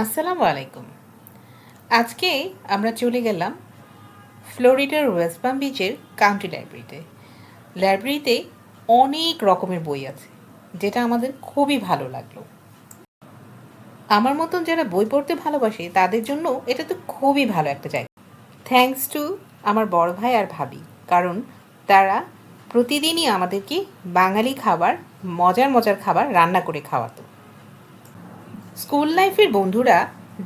আসসালামু আলাইকুম। আজকে আমরা চলে গেলাম ফ্লোরিডার ওয়েস্ট পাম বিচের কাউন্টি লাইব্রেরিতে। লাইব্রেরিতে অনেক রকমের বই আছে, যেটা আমাদের খুবই ভালো লাগলো। আমার মতন যারা বই পড়তে ভালোবাসে তাদের জন্য এটা তো খুবই ভালো একটা জায়গা। থ্যাঙ্কস টু আমার বড় ভাই আর ভাবি, কারণ তারা প্রতিদিনই আমাদেরকে বাঙালি খাবার, মজার মজার খাবার রান্না করে খাওয়াতো। স্কুল লাইফের বন্ধুরা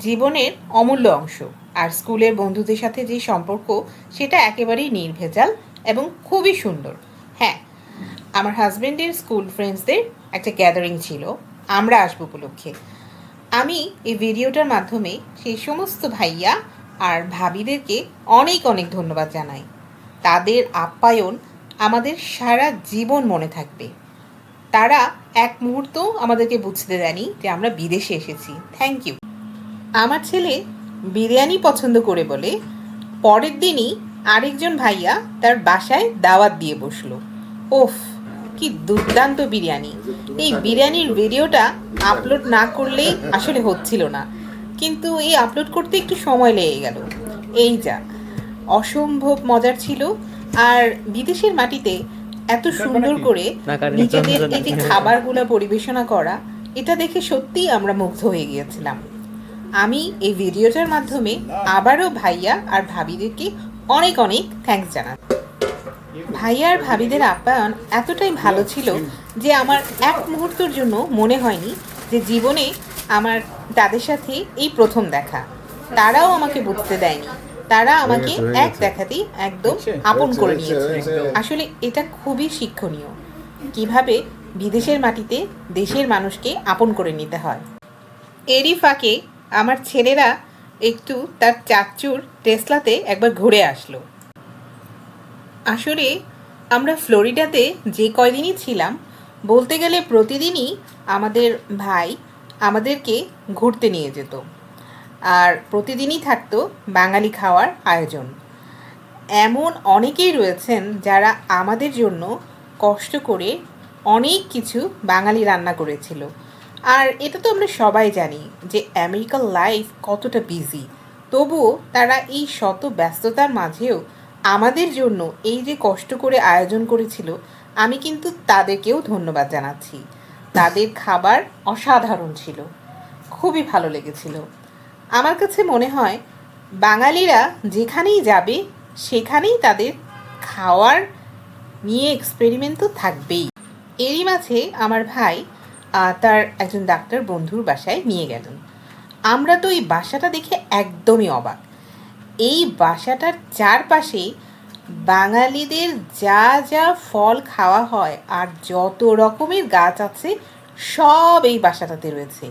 জীবনের অমূল্য অংশ, আর স্কুলের বন্ধুদের সাথে যে সম্পর্ক সেটা একেবারেই নির্ভেজাল এবং খুবই সুন্দর। হ্যাঁ, আমার হাজব্যান্ডের স্কুল ফ্রেন্ডসদের একটা গ্যাদারিং ছিল আমরা আসবো উপলক্ষে। আমি এই ভিডিওটার মাধ্যমে সেই সমস্ত ভাইয়া আর ভাবিদেরকে অনেক অনেক ধন্যবাদ জানাই। তাদের আপ্যায়ন আমাদের সারা জীবন মনে থাকবে। তারা এক মুহূর্ত আমাদেরকে বুঝতে দেয়নি যে আমরা বিদেশে এসেছি। Thank you. আমার ছেলে বিরিয়ানি পছন্দ করে বলে পরের দিনই আরেকজন ভাইয়া তার বাসায় দাওয়াত দিয়ে বসলো। ওফ, কি দুর্দান্ত বিরিয়ানি! এই বিরিয়ানির ভিডিওটা আপলোড না করলেই আসলে হচ্ছিল না, কিন্তু এই আপলোড করতে একটু সময় লেগে গেল। এই যা, অসম্ভব মজার ছিল। আর বিদেশের মাটিতে এত সুন্দর করে নিজেদের এই যে খাবারগুলো পরিবেশনা করা, এটা দেখে সত্যিই আমরা মুগ্ধ হয়ে গিয়েছিলাম। আমি এই ভিডিওটার মাধ্যমে আবারও ভাইয়া আর ভাবিদেরকে অনেক অনেক থ্যাঙ্কস জানাই। ভাইয়া আর ভাবিদের আপ্যায়ন এতটাই ভালো ছিল যে আমার এক মুহূর্তের জন্য মনে হয়নি যে জীবনে আমার তাদের সাথে এই প্রথম দেখা। তারাও আমাকে বুঝতে দেয়নি, তারা আমাকে এক দেখাতেই একদম আপন করে নিয়েছে। আসলে এটা খুবই শিক্ষণীয়, কিভাবে বিদেশের মাটিতে দেশের মানুষকে আপন করে নিতে হয়। এরই ফাঁকে আমার ছেলেরা একটু তার চাচুর টেসলাতে একবার ঘুরে আসলো। আসলে আমরা ফ্লোরিডাতে যে কয়দিনই ছিলাম, বলতে গেলে প্রতিদিনই আমাদের ভাই আমাদেরকে ঘুরতে নিয়ে যেত, আর প্রতিদিনই থাকতো বাঙালি খাওয়ার আয়োজন। এমন অনেকেই রয়েছেন যারা আমাদের জন্য কষ্ট করে অনেক কিছু বাঙালি রান্না করেছিল। আর এটা তো আমরা সবাই জানি যে আমেরিকার লাইফ কতটা বিজি, তবুও তারা এই শত ব্যস্ততার মাঝেও আমাদের জন্য এই যে কষ্ট করে আয়োজন করেছিল, আমি কিন্তু তাদেরকেও ধন্যবাদ জানাচ্ছি। তাদের খাবার অসাধারণ ছিল, খুবই ভালো লেগেছিল। আমার কাছে মনে হয় বাঙালিরা যেখানেই যাবে সেখানেই তাদের খাওয়ার নিয়ে এক্সপেরিমেন্ট তো থাকবেই। এরই মাঝে আমার ভাই তার একজন ডাক্তার বন্ধুর বাসায় নিয়ে গেলেন। আমরা তো এই বাসাটা দেখে একদমই অবাক। এই বাসাটার চারপাশে বাঙালিদের যা যা ফল খাওয়া হয় আর যত রকমের গাছ আছে, সব এই বাসাটাতে রয়েছে।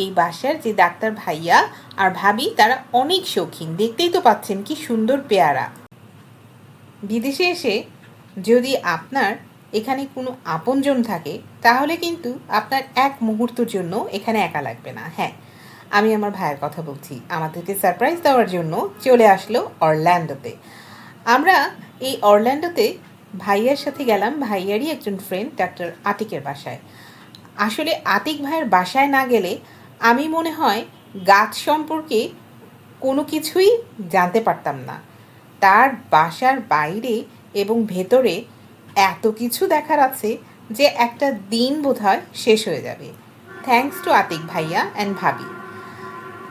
এই বাসার যে ডাক্তার ভাইয়া আর ভাবি, তারা অনেক শৌখিন। দেখতেই তো পাচ্ছেন কি সুন্দর পেয়ারা। বিদেশে এসে যদি আপনার এখানে কোনো আপনজন থাকে, তাহলে কিন্তু আপনার এক মুহূর্তের জন্য এখানে একা লাগবে না। হ্যাঁ, আমি আমার ভাইয়ের কথা বলছি। আমাদেরকে সারপ্রাইজ দেওয়ার জন্য চলে আসলো অরল্যান্ডোতে। আমরা এই অরল্যান্ডোতে ভাইয়ার সাথে গেলাম, ভাইয়ারই একজন ফ্রেন্ড ডাক্তার আতিকের বাসায়। আসলে আতিক ভাইয়ের বাসায় না গেলে আমি মনে হয় গাছ সম্পর্কে কোনো কিছুই জানতে পারতাম না। তার বাসার বাইরে এবং ভেতরে এত কিছু দেখার আছে যে একটা দিন বোধহয় শেষ হয়ে যাবে। থ্যাঙ্কস টু আতিক ভাইয়া অ্যান্ড ভাবি।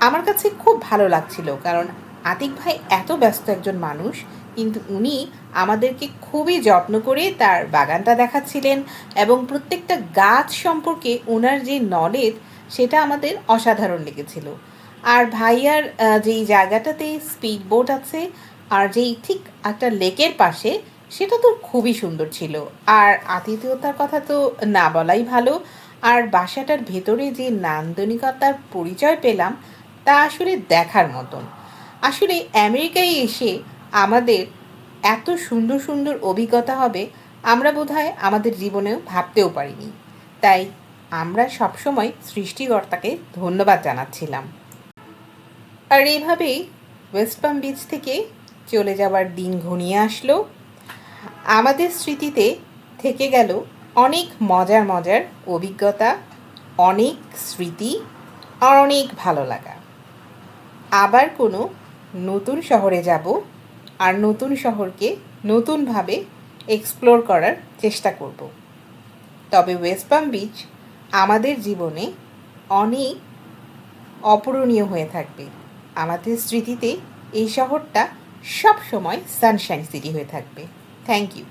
আমার কাছে খুব ভালো লাগছিল, কারণ আতিক ভাই এত ব্যস্ত একজন মানুষ, কিন্তু উনি আমাদেরকে খুবই যত্ন করে তার বাগানটা দেখাচ্ছিলেন, এবং প্রত্যেকটা গাছ সম্পর্কে ওনার যে নলেজ, সেটা আমাদের অসাধারণ লেগেছিল। আর ভাইয়ার যেই জায়গাটাতে স্পিড বোট আছে আর যেই ঠিক একটা লেকের পাশে, সেটা তো খুবই সুন্দর ছিল। আর আতিথেয়তার কথা তো না বলাই ভালো। আর বাসাটার ভেতরে যে নান্দনিকতার পরিচয় পেলাম, তা আসলে দেখার মতন। আসলে আমেরিকায় এসে আমাদের এত সুন্দর সুন্দর অভিজ্ঞতা হবে, আমরা বোধহয় আমাদের জীবনেও ভাবতেও পারিনি। তাই আমরা সবসময় সৃষ্টিকর্তাকে ধন্যবাদ জানাচ্ছিলাম। আর এইভাবেই ওয়েস্ট পাম বিচ থেকে চলে যাওয়ার দিন ঘনিয়ে আসলো। আমাদের স্মৃতিতে থেকে গেল অনেক মজার মজার অভিজ্ঞতা, অনেক স্মৃতি আর অনেক ভালো লাগা। আবার কোনো নতুন শহরে যাব আর নতুন শহরকে নতুনভাবে এক্সপ্লোর করার চেষ্টা করব। তবে ওয়েস্ট পাম বিচ আমাদের জীবনে অনেক অপূরণীয় হয়ে থাকবে। আমাদের স্মৃতিতে এই শহরটা সব সময় সানশাইন সিটি হয়ে থাকবে। Thank you.